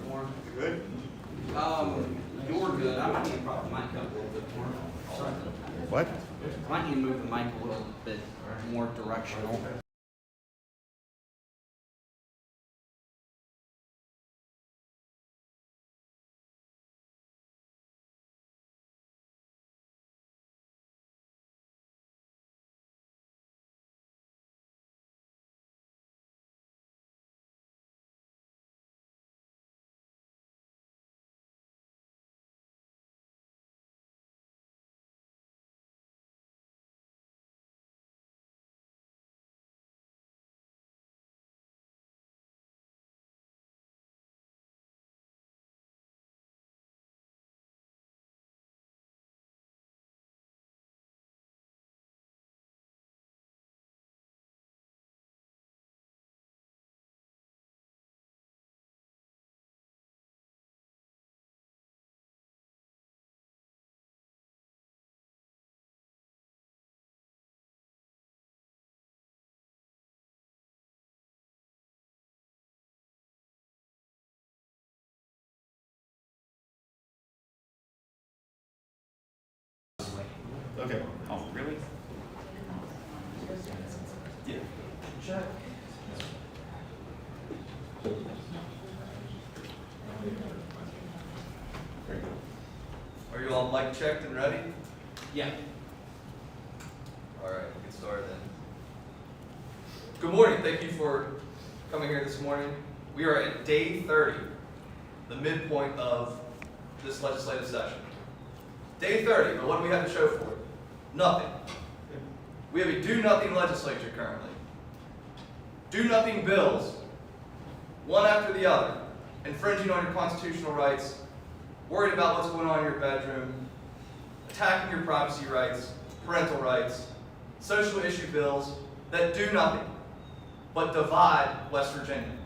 more. You good? You're good. I might need to prop the mic up a little bit more. What? Might need to move the mic a little bit more directional. Okay. Oh, really? Yeah. Check. Are you all mic checked and ready? Yeah. All right, get started then. Good morning. Thank you for coming here this morning. We are at day 30, the midpoint of this legislative session. Day 30, but what do we have to show for it? Nothing. We have a do-nothing legislature currently. Do-nothing bills, one after the other, infringing on your constitutional rights, worried about what's going on in your bedroom, attacking your privacy rights, parental rights, social issue bills that do nothing but divide West Virginia.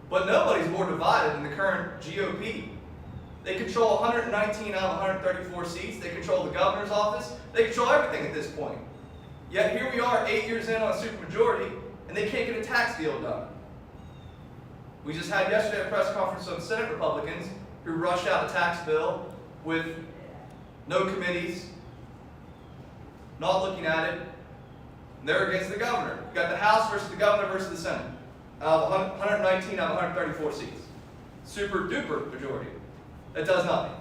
But nobody's more divided than the current GOP. They control 119 out of 134 seats. They control the governor's office. They control everything at this point. Yet here we are 8 years in on a supermajority, and they can't get a tax deal done. We just had yesterday a press conference on Senate Republicans who rushed out a tax bill with no committees, not looking at it. And they're against the governor. You got the House versus the governor versus the Senate. Out of 119 out of 134 seats. Super duper majority. That does nothing.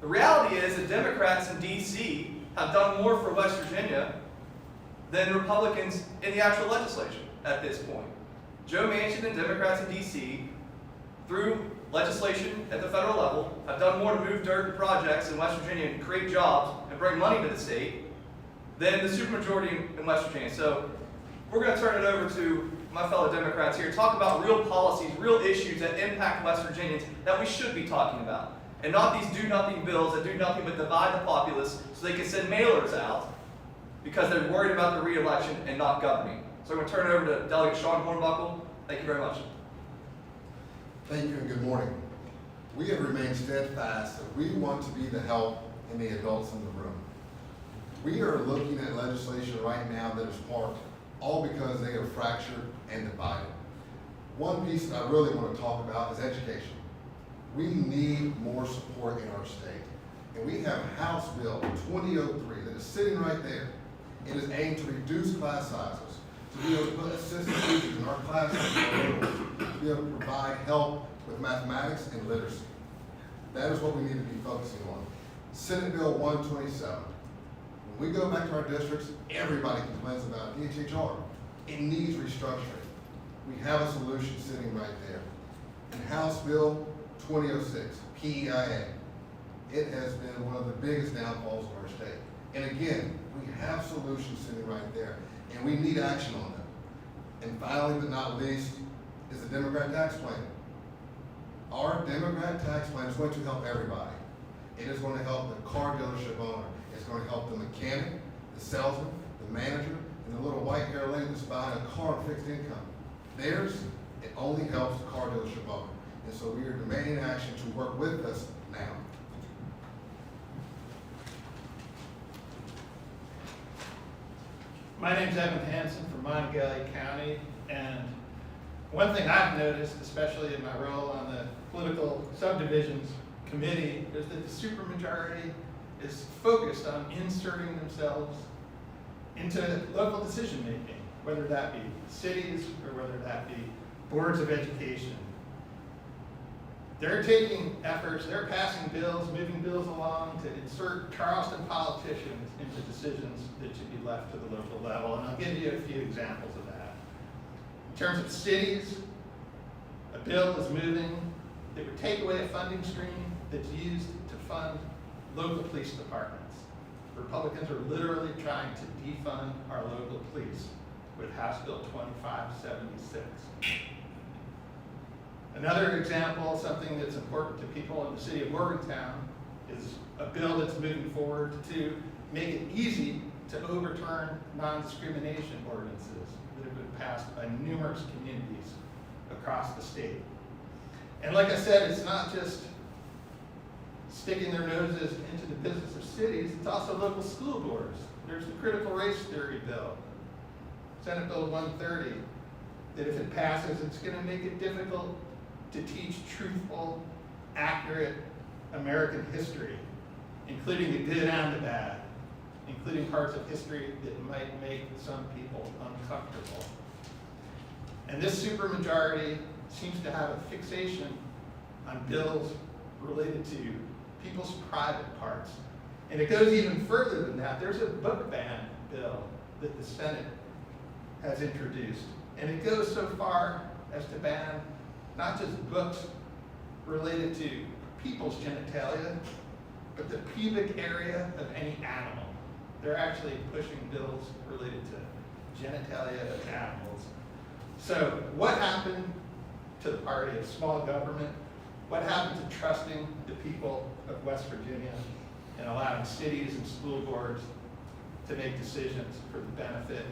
The reality is that Democrats in D.C. have done more for West Virginia than Republicans in the actual legislature at this point. Joe Manchin and Democrats in D.C., through legislation at the federal level, have done more to move dirt and projects in West Virginia and create jobs and bring money to the state than the supermajority in West Virginia. So we're going to turn it over to my fellow Democrats here, talk about real policies, real issues that impact West Virginians that we should be talking about. And not these do-nothing bills that do nothing but divide the populace so they can send mailers out because they're worried about the re-election and not governing. So I'm going to turn it over to Delegate Sean Hornbuckle. Thank you very much. Thank you and good morning. We have remained steadfast that we want to be the help and the adults in the room. We are looking at legislation right now that is parked all because they are fractured and divided. One piece that I really want to talk about is education. We need more support in our state. And we have House Bill 2003 that is sitting right there. It is aimed to reduce class sizes, to be able to put assistant teachers in our classrooms, to be able to provide help with mathematics and literacy. That is what we need to be focusing on. Senate Bill 127. When we go back to our districts, everybody complains about DHHR. It needs restructuring. We have a solution sitting right there. And House Bill 2006, PEIA. It has been one of the biggest downfalls of our state. And again, we have solutions sitting right there, and we need action on them. And finally, but not least, is the Democrat tax plan. Our Democrat tax plan is going to help everybody. It is going to help the car dealership owner. It's going to help the mechanic, the salesman, the manager, and the little white-haired lady that's buying a car on fixed income. Theirs, it only helps the car dealership owner. And so we are demanding action to work with us now. My name's Evan Hansen from Montague County, and One thing I've noticed, especially in my role on the political subdivisions committee, is that the supermajority is focused on inserting themselves into local decision making, whether that be cities or whether that be boards of education. They're taking efforts, they're passing bills, moving bills along to insert Charleston politicians into decisions that should be left to the local level. And I'll give you a few examples of that. In terms of cities, a bill is moving that would take away a funding stream that's used to fund local police departments. Republicans are literally trying to defund our local police with House Bill 2576. Another example, something that's important to people in the city of Morgantown, is a bill that's moving forward to make it easy to overturn non-discrimination ordinances that have been passed by numerous communities across the state. And like I said, it's not just sticking their noses into the business of cities, it's also local school boards. There's the critical race theory bill, Senate Bill 130, that if it passes, it's going to make it difficult to teach truthful, accurate American history, including the good and the bad, including parts of history that might make some people uncomfortable. And this supermajority seems to have a fixation on bills related to people's private parts. And it goes even further than that. There's a book ban bill that the Senate has introduced. And it goes so far as to ban not just books related to people's genitalia, but the pubic area of any animal. They're actually pushing bills related to genitalia of animals. So what happened to the party of small government? What happened to trusting the people of West Virginia and allowing cities and school boards to make decisions for the benefit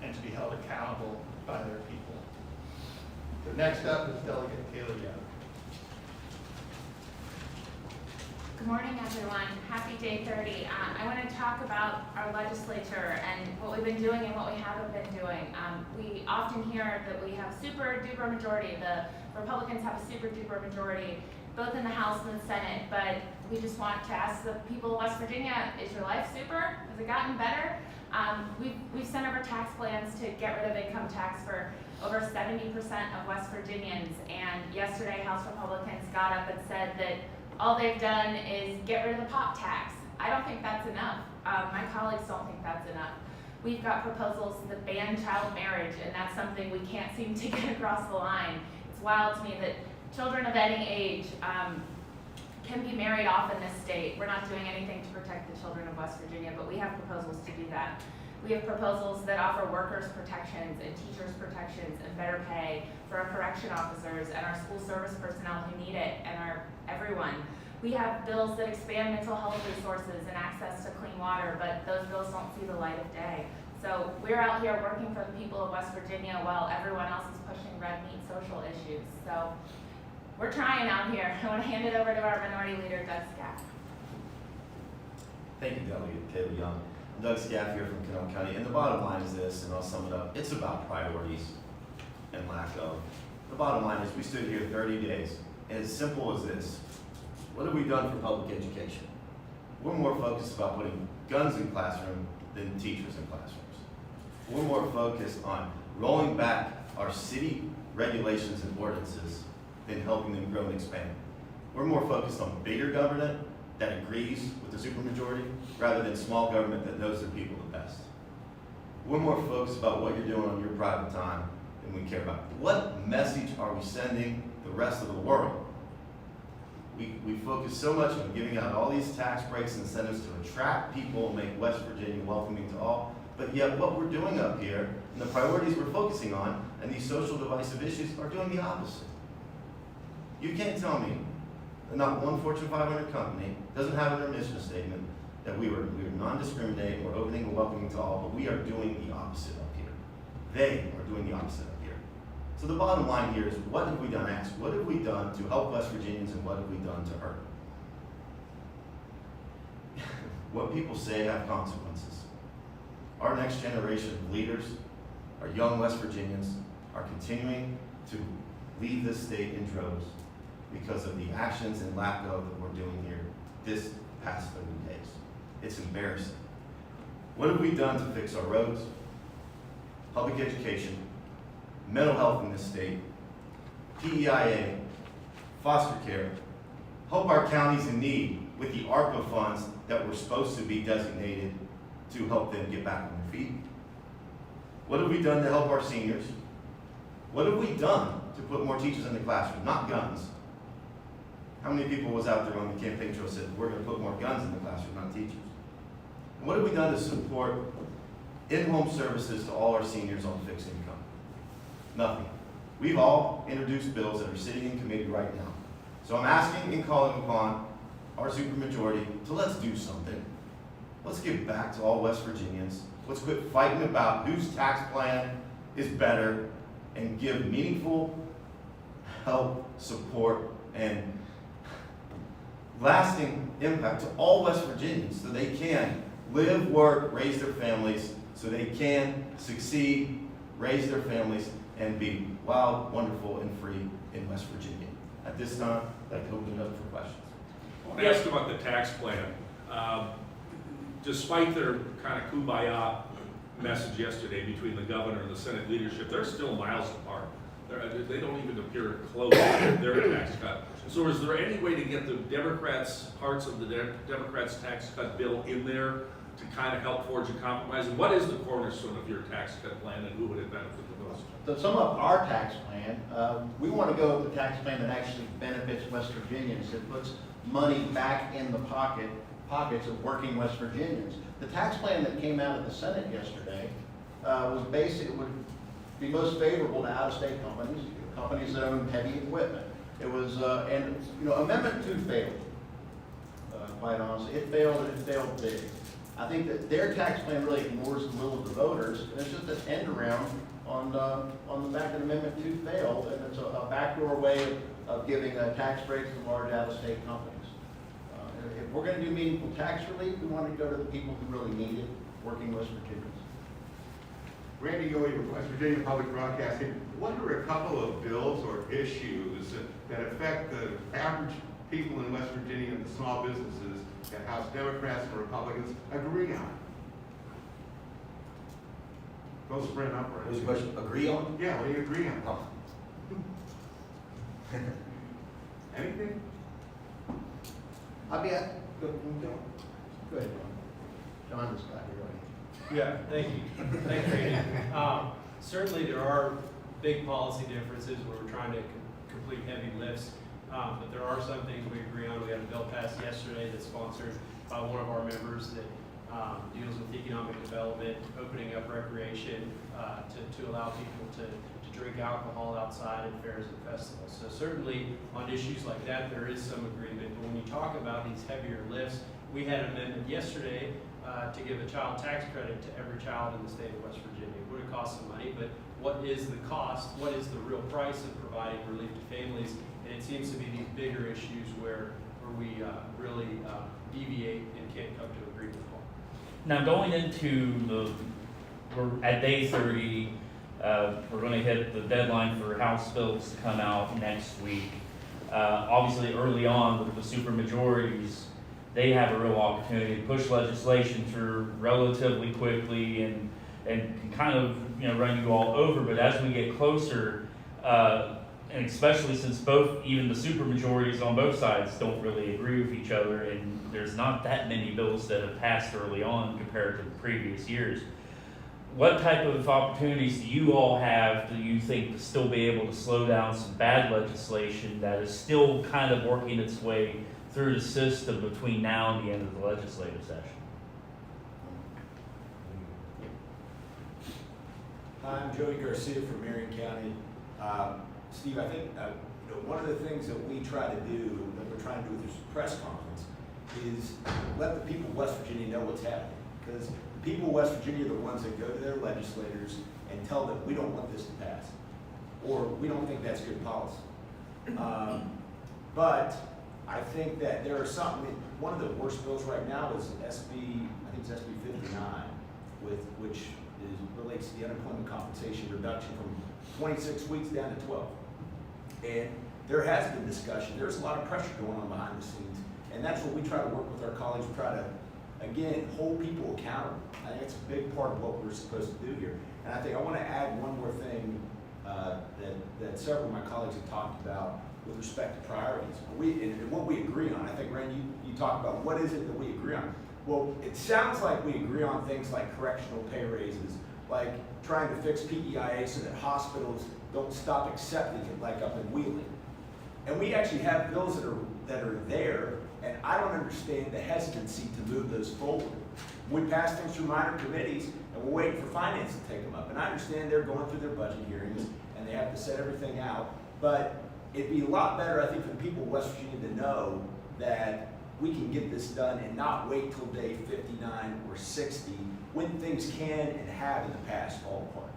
and to be held accountable by their people? So next up is Delegate Kayla Young. Good morning, everyone. Happy day 30. I want to talk about our legislature and what we've been doing and what we haven't been doing. We often hear that we have super duper majority. The Republicans have a super duper majority, both in the House and the Senate, but we just want to ask the people of West Virginia, is your life super? Has it gotten better? We've sent over tax plans to get rid of income tax for over 70% of West Virginians, and yesterday House Republicans got up and said that all they've done is get rid of the pop tax. I don't think that's enough. My colleagues don't think that's enough. We've got proposals that ban child marriage, and that's something we can't seem to get across the line. It's wild to me that children of any age can be married off in this state. We're not doing anything to protect the children of West Virginia, but we have proposals to do that. We have proposals that offer workers protections and teachers protections and better pay for our correction officers and our school service personnel who need it and everyone. We have bills that expand mental health resources and access to clean water, but those bills don't see the light of day. So we're out here working for the people of West Virginia while everyone else is pushing red meat social issues. So we're trying out here. I want to hand it over to our minority leader, Doug Scaff. Thank you, Delegate Kayla Young. I'm Doug Scaff here from Kanawha County, and the bottom line is this, and I'll sum it up. It's about priorities and lack of. The bottom line is we stood here 30 days, and it's simple as this. What have we done for public education? We're more focused about putting guns in classroom than teachers in classrooms. We're more focused on rolling back our city regulations and ordinances than helping them grow and expand. We're more focused on bigger government that agrees with the supermajority rather than small government that knows their people the best. We're more focused about what you're doing on your private time than we care about. What message are we sending the rest of the world? We focus so much on giving out all these tax breaks and incentives to attract people and make West Virginia welcoming to all, but yet what we're doing up here and the priorities we're focusing on and these social divisive issues are doing the opposite. You can't tell me that not one Fortune 500 company doesn't have in their mission statement that we are non-discriminating, we're opening and welcoming to all, but we are doing the opposite up here. They are doing the opposite up here. So the bottom line here is, what have we done? Ask, what have we done to help West Virginians and what have we done to hurt? What people say have consequences. Our next generation of leaders, our young West Virginians, are continuing to leave this state in droves because of the actions and lack of that we're doing here this past 30 days. It's embarrassing. What have we done to fix our roads, public education, mental health in this state, PEIA, foster care, help our counties in need with the ARPA funds that were supposed to be designated to help them get back on their feet? What have we done to help our seniors? What have we done to put more teachers in the classroom, not guns? How many people was out there on the campaign trail said, we're gonna put more guns in the classroom, not teachers? And what have we done to support in-home services to all our seniors on fixed income? Nothing. We've all introduced bills that are sitting in committee right now. So I'm asking and calling upon our supermajority to let's do something. Let's give back to all West Virginians. Let's quit fighting about whose tax plan is better and give meaningful help, support, and lasting impact to all West Virginians so they can live, work, raise their families, so they can succeed, raise their families, and be wild, wonderful, and free in West Virginia. At this time, I'd like to open it up for questions. I want to ask about the tax plan. Despite their kind of kumbaya message yesterday between the governor and the Senate leadership, they're still miles apart. They don't even appear close to their tax cut. So is there any way to get the Democrats, parts of the Democrats' tax cut bill in there to kind of help forge a compromise? And what is the cornerstone of your tax cut plan, and who would it benefit the most? So some of our tax plan, we want to go with the tax plan that actually benefits West Virginians. It puts money back in the pockets of working West Virginians. The tax plan that came out of the Senate yesterday was basic, would be most favorable to out-of-state companies, companies that own heavy equipment. It was, and Amendment 2 failed, quite honestly. It failed, and it failed big. I think that their tax plan really ignores the will of the voters, and it's just an end around on the fact that Amendment 2 failed, and it's a backdoor way of giving tax breaks to large out-of-state companies. If we're going to do meaningful tax relief, we want to go to the people who really need it, working West Virginians. Randy Yohe with West Virginia Public Broadcasting. What are a couple of bills or issues that affect the average people in West Virginia and the small businesses that House Democrats and Republicans agree on? Those bring up, right? What's the question? Agree on? Yeah, what do you agree on? Oh. Anything? I'll be at, go ahead, John. John just got here already. Yeah, thank you. Thanks, Randy. Certainly there are big policy differences where we're trying to complete heavy lifts, but there are some things we agree on. We had a bill passed yesterday that's sponsored by one of our members that deals with economic development, opening up recreation to allow people to drink alcohol outside at fairs and festivals. So certainly on issues like that, there is some agreement. But when you talk about these heavier lifts, we had an amendment yesterday to give a child tax credit to every child in the state of West Virginia. It would have cost some money, but what is the cost? What is the real price of providing relief to families? And it seems to be these bigger issues where we really deviate and can't come to agreement on. Now going into we're at day 30, we're going to hit the deadline for House bills to come out next week. Obviously early on with the supermajorities, they have a real opportunity to push legislation through relatively quickly and can kind of run you all over. But as we get closer, and especially since even the supermajorities on both sides don't really agree with each other, and there's not that many bills that have passed early on compared to the previous years. What type of opportunities do you all have, do you think, to still be able to slow down some bad legislation that is still kind of working its way through the system between now and the end of the legislative session? I'm Joey Garcia from Marion County. Steve, I think one of the things that we try to do, that we're trying to do with this press conference, is let the people of West Virginia know what's happening. Because the people of West Virginia are the ones that go to their legislators and tell them, we don't want this to pass, or we don't think that's good policy. But I think that there are one of the worst bills right now is SB 59, which relates to the unemployment compensation reduction from 26 weeks down to 12. And there has been discussion, there's a lot of pressure going on behind the scenes, and that's what we try to work with our colleagues, we try to, again, hold people accountable. I think it's a big part of what we're supposed to do here. And I think I want to add one more thing that several of my colleagues have talked about with respect to priorities. And what we agree on. I think, Rand, you talked about what is it that we agree on. Well, it sounds like we agree on things like correctional pay raises, like trying to fix PEIA so that hospitals don't stop accepting it, like up in Wheeling. And we actually have bills that are there, and I don't understand the hesitancy to move those forward. We pass things through minor committees, and we're waiting for finance to take them up. And I understand they're going through their budget hearings, and they have to set everything out. But it'd be a lot better, I think, for the people of West Virginia to know that we can get this done and not wait till day 59 or 60 when things can and have in the past fall apart.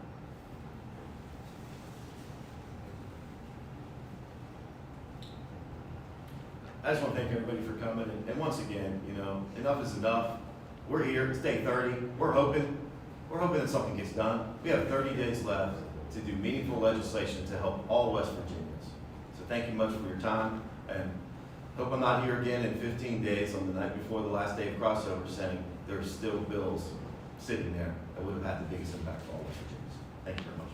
I just want to thank everybody for coming, and once again, enough is enough. We're here, it's day 30, we're hoping that something gets done. We have 30 days left to do meaningful legislation to help all West Virginians. So thank you much for your time, and hope I'm not here again in 15 days on the night before the last day of crossover saying there's still bills sitting there that would have had the biggest impact for all West Virginians. Thank you very much.